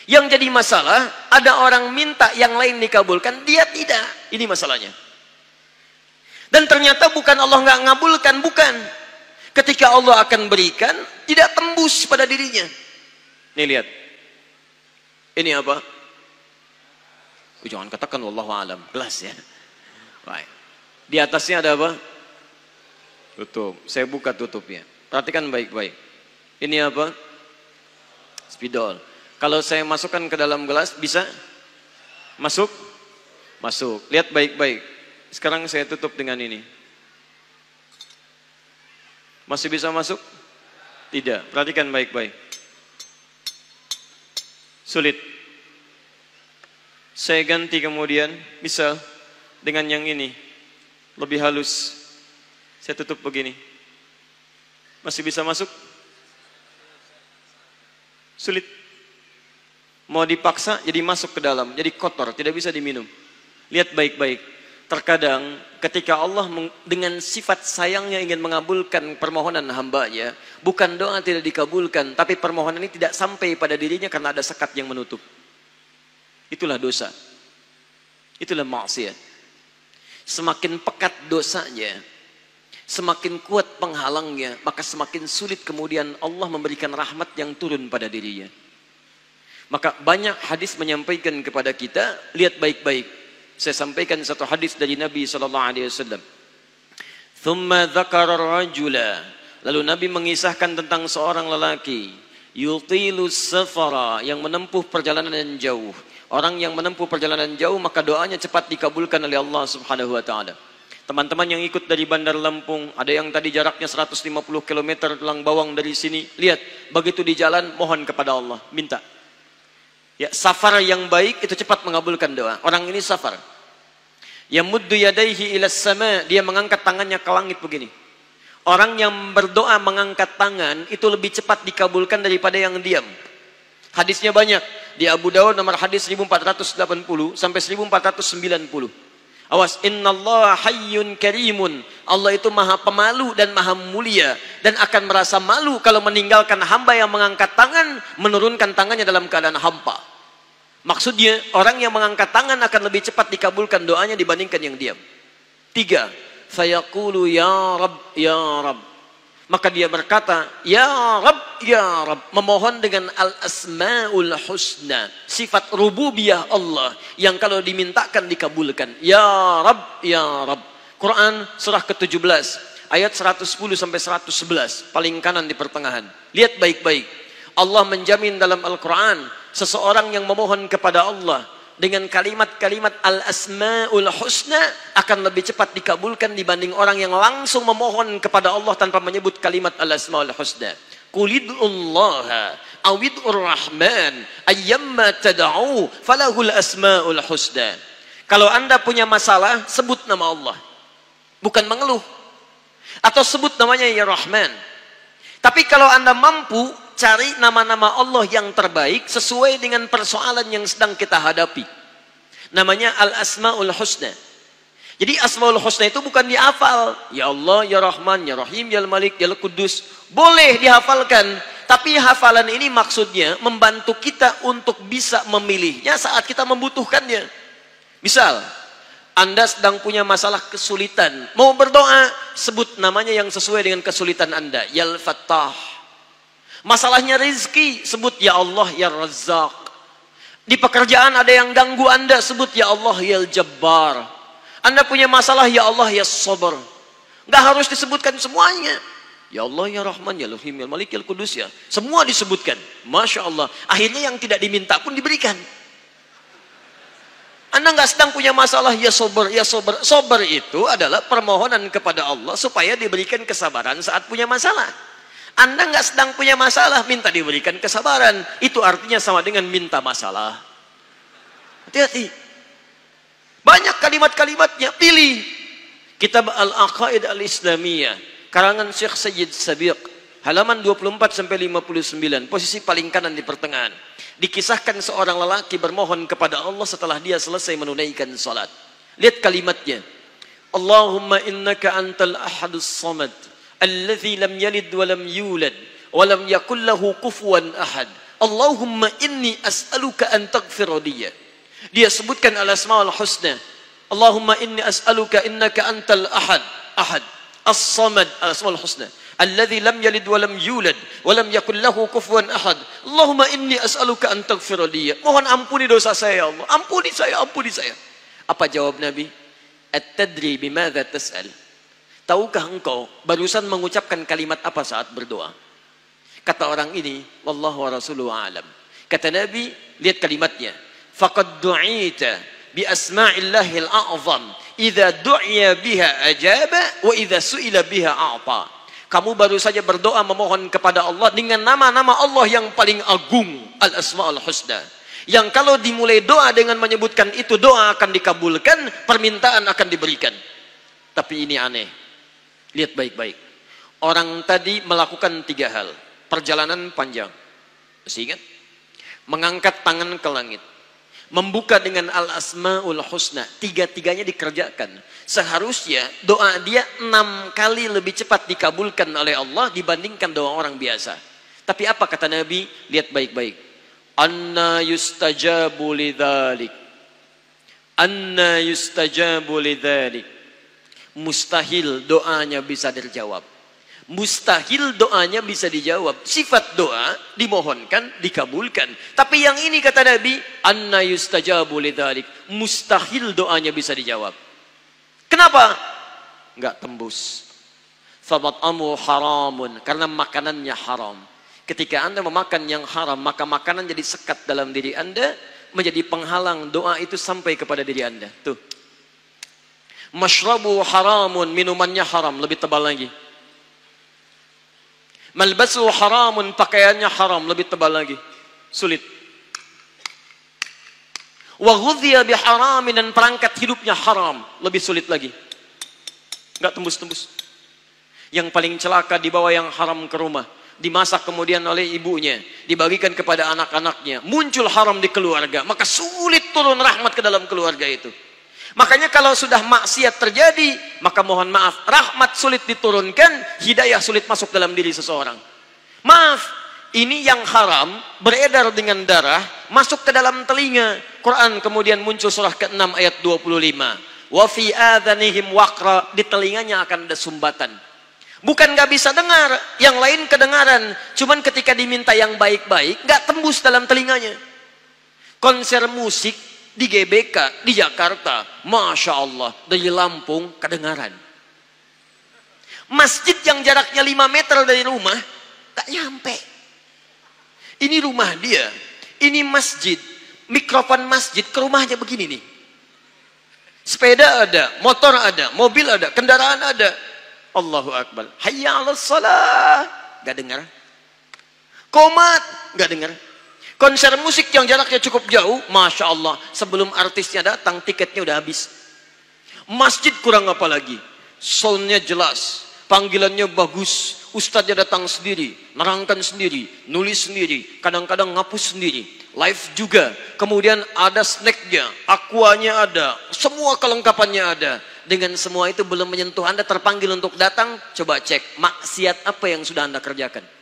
Yang jadi masalah, ada orang minta yang lain dikabulkan, dia tidak. Ini masalahnya. Dan ternyata bukan Allah nggak ngabulkan, bukan. Ketika Allah akan berikan, tidak tembus pada dirinya. Nih lihat. Ini apa? Jangan katakan wallahu alam, gelas ya. Baik. Di atasnya ada apa? Tutup. Saya buka tutupnya. Perhatikan baik-baik. Ini apa? Spidol. Kalau saya masukkan ke dalam gelas, bisa? Masuk? Masuk. Lihat baik-baik. Sekarang saya tutup dengan ini. Masih bisa masuk? Tidak. Perhatikan baik-baik. Sulit. Saya ganti kemudian, bisa dengan yang ini. Lebih halus. Saya tutup begini. Masih bisa masuk? Sulit. Mau dipaksa jadi masuk ke dalam, jadi kotor, tidak bisa diminum. Lihat baik-baik. Terkadang ketika Allah dengan sifat sayangnya ingin mengabulkan permohonan hambanya, bukan doa tidak dikabulkan, tapi permohonan ini tidak sampai pada dirinya karena ada sekat yang menutup. Itulah dosa. Itulah maksiat. Semakin pekat dosanya, semakin kuat penghalangnya, maka semakin sulit kemudian Allah memberikan rahmat yang turun pada dirinya. Maka banyak hadis menyampaikan kepada kita, lihat baik-baik. Saya sampaikan satu hadis dari Nabi SAW. Thumma dzakara rajula. Lalu Nabi mengisahkan tentang seorang lelaki. Yutilu safara, yang menempuh perjalanan yang jauh. Orang yang menempuh perjalanan jauh, maka doanya cepat dikabulkan oleh Allah Subhanahu wa ta'ala. Teman-teman yang ikut dari Bandar Lampung, ada yang tadi jaraknya 150 km tulang bawang dari sini. Lihat, begitu di jalan, mohon kepada Allah, minta. Ya, safar yang baik itu cepat mengabulkan doa. Orang ini safar. Yamuddu yadaihi ilas sama, dia mengangkat tangannya ke langit begini. Orang yang berdoa mengangkat tangan itu lebih cepat dikabulkan daripada yang diam. Hadisnya banyak. Di Abu Dawud nomor hadis 1480 sampai 1490. Awas, innallaha hayyun karimun. Allah itu maha pemalu dan maha mulia, dan akan merasa malu kalau meninggalkan hamba yang mengangkat tangan, menurunkan tangannya dalam keadaan hampa. Maksudnya orang yang mengangkat tangan akan lebih cepat dikabulkan doanya dibandingkan yang diam. 3. Fayaqulu ya Rabb ya Rabb. Maka dia berkata ya Rabb ya Rabb, memohon dengan al-asmaul husna, sifat rububiyah Allah yang kalau dimintakan dikabulkan. Ya Rabb ya Rabb. Quran surah ke-17 ayat 110 sampai 111, paling kanan di pertengahan. Lihat baik-baik. Allah menjamin dalam Al-Quran, seseorang yang memohon kepada Allah dengan kalimat-kalimat al-asma'ul husna akan lebih cepat dikabulkan dibanding orang yang langsung memohon kepada Allah tanpa menyebut kalimat al-asma'ul husna. Qulid'ullaha awid'ur rahman ayyamma tad'u falahul asma'ul husna. Kalau Anda punya masalah, sebut nama Allah. Bukan mengeluh. Atau sebut namanya ya Rahman. Tapi kalau Anda mampu, cari nama-nama Allah yang terbaik sesuai dengan persoalan yang sedang kita hadapi. Namanya Al-Asma'ul Husna. Jadi Asma'ul Husna itu bukan dihafal. Ya Allah, Ya Rahman, Ya Rahim, Ya Malik, Ya Qudus. Boleh dihafalkan. Tapi hafalan ini maksudnya membantu kita untuk bisa memilihnya saat kita membutuhkannya. Misal, Anda sedang punya masalah kesulitan, mau berdoa, sebut namanya yang sesuai dengan kesulitan Anda. Ya Al-Fattah. Masalahnya rezeki, sebut ya Allah ya Razzaq. Di pekerjaan ada yang ganggu Anda, sebut ya Allah ya Jabbar. Anda punya masalah ya Allah ya Sabar. Nggak harus disebutkan semuanya. Ya Allah ya Rahman ya Rahim ya Malik ya Qudus ya. Semua disebutkan. Masya Allah. Akhirnya yang tidak diminta pun diberikan. Anda nggak sedang punya masalah ya Sabar ya Sabar. Sabar itu adalah permohonan kepada Allah supaya diberikan kesabaran saat punya masalah. Anda nggak sedang punya masalah, minta diberikan kesabaran. Itu artinya sama dengan minta masalah. Hati-hati. Banyak kalimat-kalimatnya, pilih. Kitab Al-Aqaid Al-Islamiyah, karangan Syekh Sayyid Sabiq, halaman 24-59, posisi paling kanan di pertengahan. Dikisahkan seorang lelaki bermohon kepada Allah setelah dia selesai menunaikan salat. Lihat kalimatnya. Allahumma innaka antal ahadus samad, alladzi lam yalid wa lam yulad wa lam yakul lahu kufuwan ahad. Allahumma inni as'aluka an taghfira liya. Dia sebutkan al-asmaul husna. Allahumma inni as'aluka innaka antal ahad, ahad, as-samad, al-asmaul husna. Alladzi lam yalid wa lam yulad wa lam yakul lahu kufuwan ahad. Allahumma inni as'aluka an taghfira liya. Mohon ampuni dosa saya ya Allah. Ampuni saya, ampuni saya. Apa jawab Nabi? At-tadri bimadza tas'al? Tahukah engkau barusan mengucapkan kalimat apa saat berdoa? Kata orang ini, wallahu wa rasuluhu a'lam. Kata Nabi, lihat kalimatnya. Faqad du'ita bi asma'illahil a'zam. Idza du'iya biha ajaba wa idza su'ila biha a'ta. Kamu baru saja berdoa memohon kepada Allah dengan nama-nama Allah yang paling agung, al-asma'ul husna. Yang kalau dimulai doa dengan menyebutkan itu, doa akan dikabulkan, permintaan akan diberikan. Tapi ini aneh. Lihat baik-baik. Orang tadi melakukan 3 hal. Perjalanan panjang. Masih ingat? Mengangkat tangan ke langit. Membuka dengan al-asma'ul husna. 3-tiganya dikerjakan. Seharusnya doa dia 6 kali lebih cepat dikabulkan oleh Allah dibandingkan doa orang biasa. Tapi apa kata Nabi? Lihat baik-baik. Anna yustajabu lidzalik. Anna yustajabu lidzalik. Mustahil doanya bisa dijawab. Mustahil doanya bisa dijawab. Sifat doa dimohonkan, dikabulkan. Tapi yang ini kata Nabi, anna yustajabu lidzalik. Mustahil doanya bisa dijawab. Kenapa? Enggak tembus. Famat'amu haramun, karena makanannya haram. Ketika Anda memakan yang haram, maka makanan jadi sekat dalam diri Anda, menjadi penghalang doa itu sampai kepada diri Anda. Tuh. Mashrabu haramun, minumannya haram, lebih tebal lagi. Malbasu haramun, pakaiannya haram, lebih tebal lagi. Sulit. Wa ghudhiya biharamin, dan perangkat hidupnya haram, lebih sulit lagi. Enggak tembus-tembus. Yang paling celaka dibawa yang haram ke rumah, dimasak kemudian oleh ibunya, dibagikan kepada anak-anaknya, muncul haram di keluarga, maka sulit turun rahmat ke dalam keluarga itu. Makanya kalau sudah maksiat terjadi, maka mohon maaf, rahmat sulit diturunkan, hidayah sulit masuk dalam diri seseorang. Maaf, ini yang haram beredar dengan darah, masuk ke dalam telinga. Quran kemudian muncul surah ke-6 ayat 25. Wa fi adhanihim waqra, di telinganya akan ada sumbatan. Bukan nggak bisa dengar, yang lain kedengaran. Cuman ketika diminta yang baik-baik, nggak tembus dalam telinganya. Konser musik di GBK, di Jakarta, Masya Allah, dari Lampung kedengaran. Masjid yang jaraknya 5 meter dari rumah, tak nyampe. Ini rumah dia, ini masjid, mikrofon masjid ke rumahnya begini nih. Sepeda ada, motor ada, mobil ada, kendaraan ada. Allahu Akbar. Hayya 'alas shalah. Gak dengar. Qomat, gak dengar. Konser musik yang jaraknya cukup jauh, Masya Allah, sebelum artisnya datang, tiketnya udah habis. Masjid kurang apa lagi? Soundnya jelas, panggilannya bagus, ustadznya datang sendiri, nerangkan sendiri, nulis sendiri, kadang-kadang ngapus sendiri, live juga. Kemudian ada snacknya, aquanya ada, semua kelengkapannya ada. Dengan semua itu belum menyentuh Anda terpanggil untuk datang, coba cek, maksiat apa yang sudah Anda kerjakan?